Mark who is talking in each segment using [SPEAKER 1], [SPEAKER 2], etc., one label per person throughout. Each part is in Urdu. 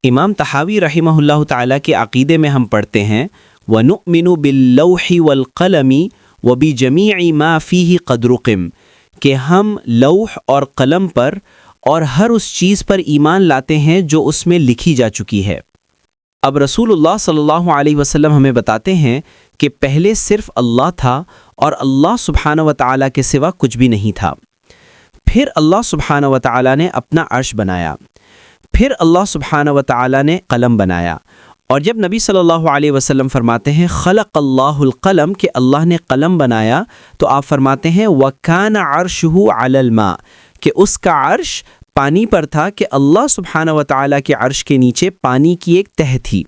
[SPEAKER 1] امام طحاوی رحمہ اللہ تعالیٰ کے عقیدے میں ہم پڑھتے ہیں وَنُؤْمِنُ بِاللَّوْحِ وَالْقَلَمِ وَبِجَمِيعِ مَا فِيهِ قَدْ رُقِمَ کہ ہم لوح اور قلم پر اور ہر اس چیز پر ایمان لاتے ہیں جو اس میں لکھی جا چکی ہے۔ اب رسول اللہ صلی اللہ علیہ وسلم ہمیں بتاتے ہیں کہ پہلے صرف اللہ تھا اور اللہ سبحانہ و تعالیٰ کے سوا کچھ بھی نہیں تھا۔ پھر اللہ سبحانہ و تعالیٰ نے اپنا عرش بنایا، پھر اللہ سبحانہ و تعالیٰ نے قلم بنایا، اور جب نبی صلی اللہ علیہ وسلم فرماتے ہیں خلق اللہ القلم کہ اللہ نے قلم بنایا، تو آپ فرماتے ہیں وَكَانَ عَرْشُهُ عَلَى الْمَاءِ کہ اس کا عرش پانی پر تھا، کہ اللہ سبحانہ و تعالیٰ کے عرش کے نیچے پانی کی ایک تہہ تھی۔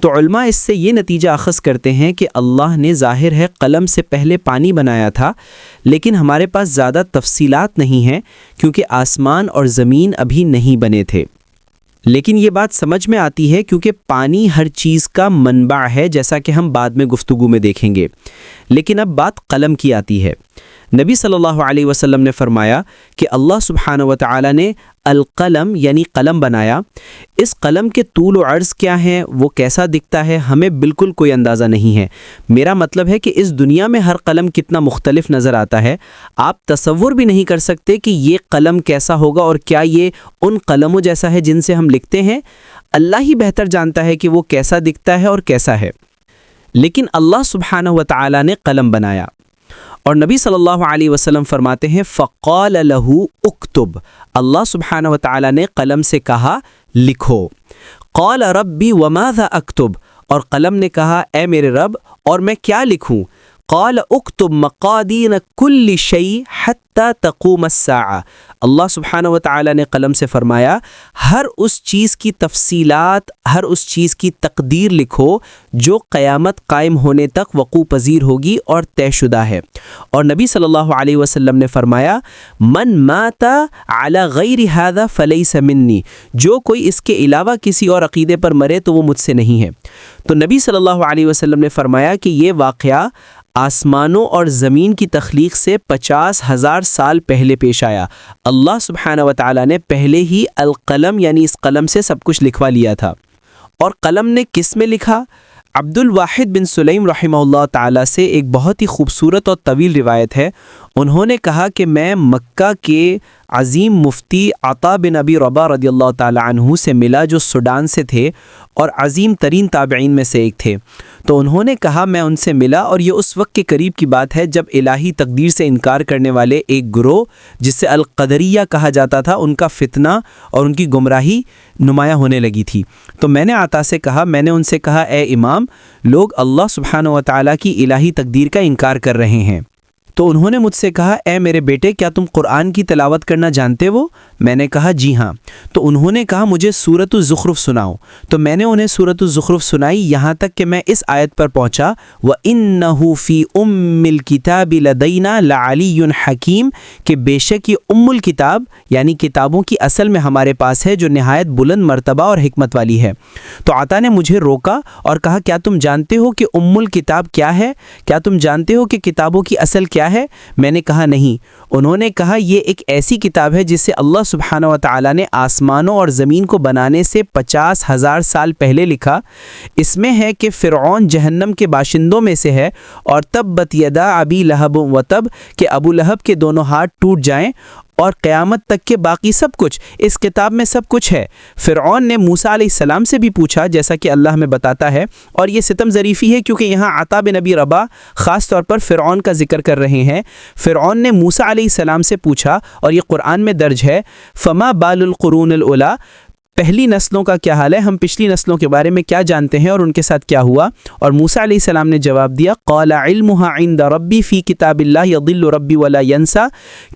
[SPEAKER 1] تو علماء اس سے یہ نتیجہ اخذ کرتے ہیں کہ اللہ نے ظاہر ہے قلم سے پہلے پانی بنایا تھا، لیکن ہمارے پاس زیادہ تفصیلات نہیں ہیں کیونکہ آسمان اور زمین ابھی نہیں بنے تھے۔ لیکن یہ بات سمجھ میں آتی ہے کیونکہ پانی ہر چیز کا منبع ہے، جیسا کہ ہم بعد میں گفتگو میں دیکھیں گے۔ لیکن اب بات قلم کی آتی ہے۔ نبی صلی اللہ علیہ وسلم نے فرمایا کہ اللہ سبحانہ و تعالیٰ نے القلم یعنی قلم بنایا۔ اس قلم کے طول و عرض کیا ہیں، وہ کیسا دکھتا ہے، ہمیں بالکل کوئی اندازہ نہیں ہے۔ میرا مطلب ہے کہ اس دنیا میں ہر قلم کتنا مختلف نظر آتا ہے، آپ تصور بھی نہیں کر سکتے کہ یہ قلم کیسا ہوگا اور کیا یہ ان قلموں جیسا ہے جن سے ہم لکھتے ہیں۔ اللہ ہی بہتر جانتا ہے کہ وہ کیسا دکھتا ہے اور کیسا ہے، لیکن اللہ سبحانہ و تعالیٰ نے قلم بنایا۔ اور نبی صلی اللہ علیہ وسلم فرماتے ہیں فقال له اکتب، اللہ سبحانہ و تعالیٰ نے قلم سے کہا لکھو۔ قال ربی وماذا اکتب، اور قلم نے کہا اے میرے رب اور میں کیا لکھوں؟ قال اکتب مقادیر کل شیء حتی تقوم الساعہ، اللہ سبحانہ و تعالیٰ نے قلم سے فرمایا ہر اس چیز کی تفصیلات، ہر اس چیز کی تقدیر لکھو جو قیامت قائم ہونے تک وقوع پذیر ہوگی اور طے شدہ ہے۔ اور نبی صلی اللہ علیہ وسلم نے فرمایا من مات علی غیر ھذا فلیس منی، جو کوئی اس کے علاوہ کسی اور عقیدے پر مرے تو وہ مجھ سے نہیں ہے۔ تو نبی صلی اللہ علیہ وسلم نے فرمایا کہ یہ واقعہ آسمانوں اور زمین کی تخلیق سے 50,000 سال پہلے پیش آیا۔ اللہ سبحانہ و تعالیٰ نے پہلے ہی القلم یعنی اس قلم سے سب کچھ لکھوا لیا تھا۔ اور قلم نے کس میں لکھا؟ عبد الواحد بن سلیم رحمہ اللہ تعالیٰ سے ایک بہت ہی خوبصورت اور طویل روایت ہے۔ انہوں نے کہا کہ میں مکہ کے عظیم مفتی عطا بن ابی رباح رضی اللہ تعالیٰ عنہ سے ملا جو سوڈان سے تھے اور عظیم ترین تابعین میں سے ایک تھے۔ تو انہوں نے کہا میں ان سے ملا، اور یہ اس وقت کے قریب کی بات ہے جب الہی تقدیر سے انکار کرنے والے ایک گروہ جس سے القدریہ کہا جاتا تھا ان کا فتنہ اور ان کی گمراہی نمایاں ہونے لگی تھی۔ تو میں نے عطا سے کہا، میں نے ان سے کہا اے امام، لوگ اللہ سبحانہ و تعالیٰ کی الہی تقدیر کا انکار کر رہے ہیں۔ تو انہوں نے مجھ سے کہا اے میرے بیٹے کیا تم قرآن کی تلاوت کرنا جانتے ہو؟ میں نے کہا جی ہاں۔ تو انہوں نے کہا مجھے سورۃ الزخرف سناؤ۔ تو میں نے انہیں سورۃ الزخرف سنائی یہاں تک کہ میں اس آیت پر پہنچا وَإِنَّهُ فِي أُمِّ الْكِتَابِ لَدَيْنَا لَعَلِيٌّ حَكِيمٌ کہ بے شک یہ ام الکتاب یعنی کتابوں کی اصل میں ہمارے پاس ہے جو نہایت بلند مرتبہ اور حکمت والی ہے۔ تو عطا نے مجھے روکا اور کہا کیا تم جانتے ہو کہ ام الکتاب کیا ہے؟ کیا تم جانتے ہو کہ کتابوں کی اصل کیا ہے؟ میں نے کہا نہیں۔ انہوں نے کہا یہ ایک ایسی کتاب ہے جسے اللہ سبحانہ و تعالیٰ نے آسمانوں اور زمین کو بنانے سے 50,000 سال پہلے لکھا۔ اس میں ہے کہ فرعون جہنم کے باشندوں میں سے ہے، اور تبت یدا ابی لہب و تب کہ ابو لہب کے دونوں ہاتھ ٹوٹ جائیں، اور قیامت تک کے باقی سب کچھ اس کتاب میں سب کچھ ہے۔ فرعون نے موسیٰ علیہ السلام سے بھی پوچھا جیسا کہ اللہ ہمیں بتاتا ہے، اور یہ ستم ظریفی ہے کیونکہ یہاں عطا بن ابی رباح خاص طور پر فرعون کا ذکر کر رہے ہیں۔ فرعون نے موسیٰ علیہ السلام سے پوچھا، اور یہ قرآن میں درج ہے فما بال القرون الاولی، پہلی نسلوں کا کیا حال ہے، ہم پچھلی نسلوں کے بارے میں کیا جانتے ہیں اور ان کے ساتھ کیا ہوا؟ اور موسیٰ علیہ السلام نے جواب دیا قال علمها عند ربی فی کتاب اللہ یضل ربی ولا ینسا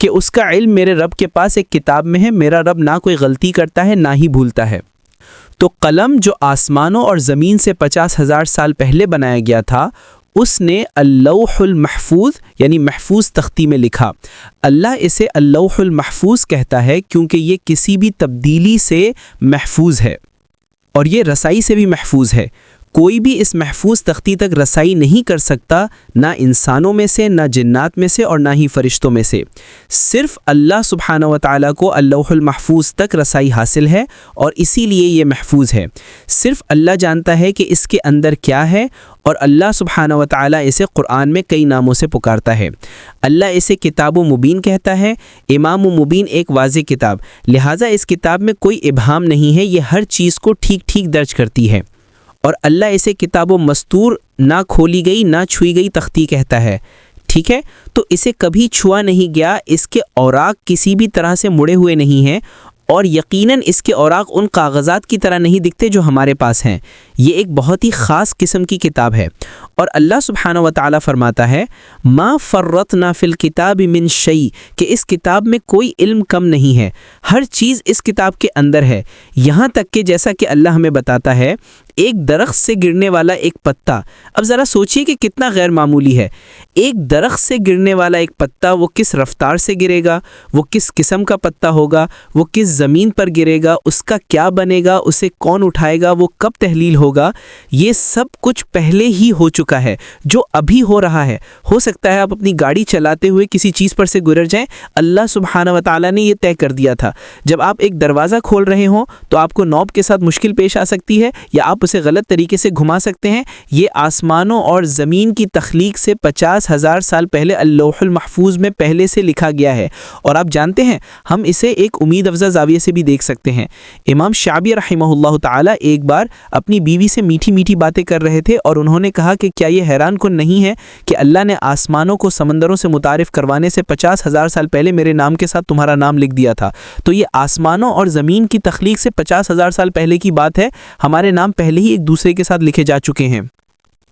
[SPEAKER 1] کہ اس کا علم میرے رب کے پاس ایک کتاب میں ہے، میرا رب نہ کوئی غلطی کرتا ہے نہ ہی بھولتا ہے۔ تو قلم جو آسمانوں اور زمین سے 50,000 سال پہلے بنایا گیا تھا، اس نے اللوح المحفوظ یعنی محفوظ تختی میں لکھا۔ اللہ اسے اللوح المحفوظ کہتا ہے کیونکہ یہ کسی بھی تبدیلی سے محفوظ ہے، اور یہ رسائی سے بھی محفوظ ہے۔ کوئی بھی اس محفوظ تختی تک رسائی نہیں کر سکتا، نہ انسانوں میں سے، نہ جنات میں سے، اور نہ ہی فرشتوں میں سے۔ صرف اللہ سبحانہ و تعالیٰ کو اللوح المحفوظ تک رسائی حاصل ہے اور اسی لیے یہ محفوظ ہے۔ صرف اللہ جانتا ہے کہ اس کے اندر کیا ہے، اور اللہ سبحانہ و تعالیٰ اسے قرآن میں کئی ناموں سے پکارتا ہے۔ اللہ اسے کتاب مبین کہتا ہے۔ امام مبین ایک واضح کتاب، لہٰذا اس کتاب میں کوئی ابہام نہیں ہے، یہ ہر چیز کو ٹھیک ٹھیک درج کرتی ہے۔ اور اللہ اسے کتاب مستور، نہ کھولی گئی نہ چھوئی گئی تختی کہتا ہے۔ ٹھیک ہے، تو اسے کبھی چھوا نہیں گیا، اس کے اوراق کسی بھی طرح سے مڑے ہوئے نہیں ہیں، اور یقیناً اس کے اوراق ان کاغذات کی طرح نہیں دکھتے جو ہمارے پاس ہیں۔ یہ ایک بہت ہی خاص قسم کی کتاب ہے۔ اور اللہ سبحانہ و تعالیٰ فرماتا ہے ما فرطنا فی الکتاب من شیء، کہ اس کتاب میں کوئی علم کم نہیں ہے، ہر چیز اس کتاب کے اندر ہے، یہاں تک کہ جیسا کہ اللہ ہمیں بتاتا ہے ایک درخت سے گرنے والا ایک پتا۔ اب ذرا سوچئے کہ کتنا غیر معمولی ہے۔ ایک درخت سے گرنے والا ایک پتا، وہ کس رفتار سے گرے گا، وہ کس قسم کا پتا ہوگا، وہ کس زمین پر گرے گا، اس کا کیا بنے گا، اسے کون اٹھائے گا، وہ کب تحلیل ہوگا، یہ سب کچھ پہلے ہی ہو چکا ہے، جو ابھی ہو رہا ہے۔ ہو سکتا ہے آپ اپنی گاڑی چلاتے ہوئے کسی چیز پر سے گزر جائیں، اللہ سبحانہ و تعالیٰ نے یہ طے کر دیا تھا۔ جب آپ ایک دروازہ کھول رہے ہوں تو آپ کو نوب کے ساتھ مشکل پیش آ سکتی ہے، یا آپ اسے غلط طریقے سے گھما سکتے ہیں۔ یہ آسمانوں اور زمین کی تخلیق سے 50,000 سال پہلے اللوح المحفوظ میں پہلے سے لکھا گیا ہے، اور آپ جانتے ہیں ہم اسے ایک امید افزا زاویے سے بھی دیکھ سکتے ہیں۔ امام شعبی رحمہ اللہ تعالی ایک بار اپنی بیوی سے میٹھی میٹھی باتیں کر رہے تھے، اور انہوں نے کہا کہ کیا یہ حیران کن نہیں ہے کہ اللہ نے آسمانوں کو سمندروں سے متعارف کروانے سے 50,000 سال پہلے میرے نام کے ساتھ تمہارا نام لکھ دیا تھا۔ تو یہ آسمانوں اور زمین کی تخلیق سے 50,000 سال پہلے کی بات ہے، ہمارے نام پہلے ہی ایک دوسرے کے ساتھ لکھے جا چکے ہیں۔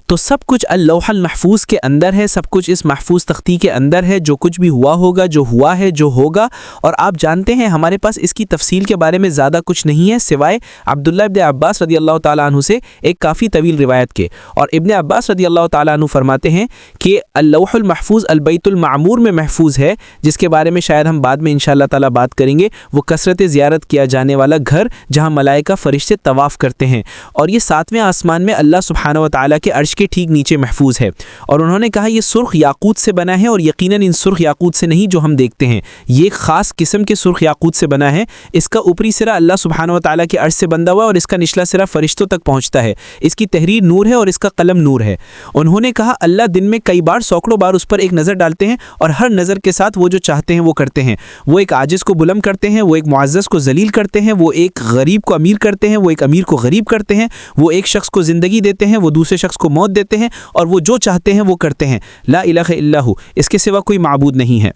[SPEAKER 1] تو سب کچھ اللوح المحفوظ کے اندر ہے، سب کچھ اس محفوظ تختی کے اندر ہے، جو کچھ بھی ہوا ہوگا، جو ہوا ہے، جو ہوگا۔ اور آپ جانتے ہیں ہمارے پاس اس کی تفصیل کے بارے میں زیادہ کچھ نہیں ہے سوائے عبداللہ ابن عباس رضی اللہ تعالیٰ عنہ سے ایک کافی طویل روایت کے۔ اور ابن عباس رضی اللہ تعالیٰ عنہ فرماتے ہیں کہ اللوح المحفوظ البیت المعمور میں محفوظ ہے، جس کے بارے میں شاید ہم بعد میں انشاءاللہ تعالیٰ بات کریں گے۔ وہ کثرت زیارت کیا جانے والا گھر جہاں ملائکہ فرشتے طواف کرتے ہیں، اور یہ 7ویں آسمان میں اللہ سبحانہ و تعالیٰ کے عرش کے ٹھیک نیچے محفوظ ہے۔ اور انہوں نے کہا یہ سرخ یاقوت سے بنا ہے، اور یقیناً ان سرخ یاقوت سے نہیں جو ہم دیکھتے ہیں، یہ ایک خاص قسم کے سرخ یاقوت سے بنا ہے۔ اس کا اوپری سرا اللہ سبحانہ و تعالیٰ کے عرش سے بندھا ہوا ہے، اور اس کا نچلا سرا فرشتوں تک پہنچتا ہے۔ اس کی تحریر نور ہے اور اس کا قلم نور ہے۔ انہوں نے کہا اللہ دن میں کئی بار، سینکڑوں بار اس پر ایک نظر ڈالتے ہیں، اور ہر نظر کے ساتھ وہ جو چاہتے ہیں وہ کرتے ہیں۔ وہ ایک عاجز کو بلند کرتے ہیں، وہ ایک معزز کو ذلیل کرتے ہیں، وہ ایک غریب کو امیر کرتے ہیں، وہ ایک امیر کو غریب کرتے ہیں، وہ ایک شخص کو زندگی دیتے ہیں، وہ دوسرے شخص کو موت دیتے ہیں، اور وہ جو چاہتے ہیں وہ کرتے ہیں۔ لا الہ الا ہو، اس کے سوا کوئی معبود نہیں ہے۔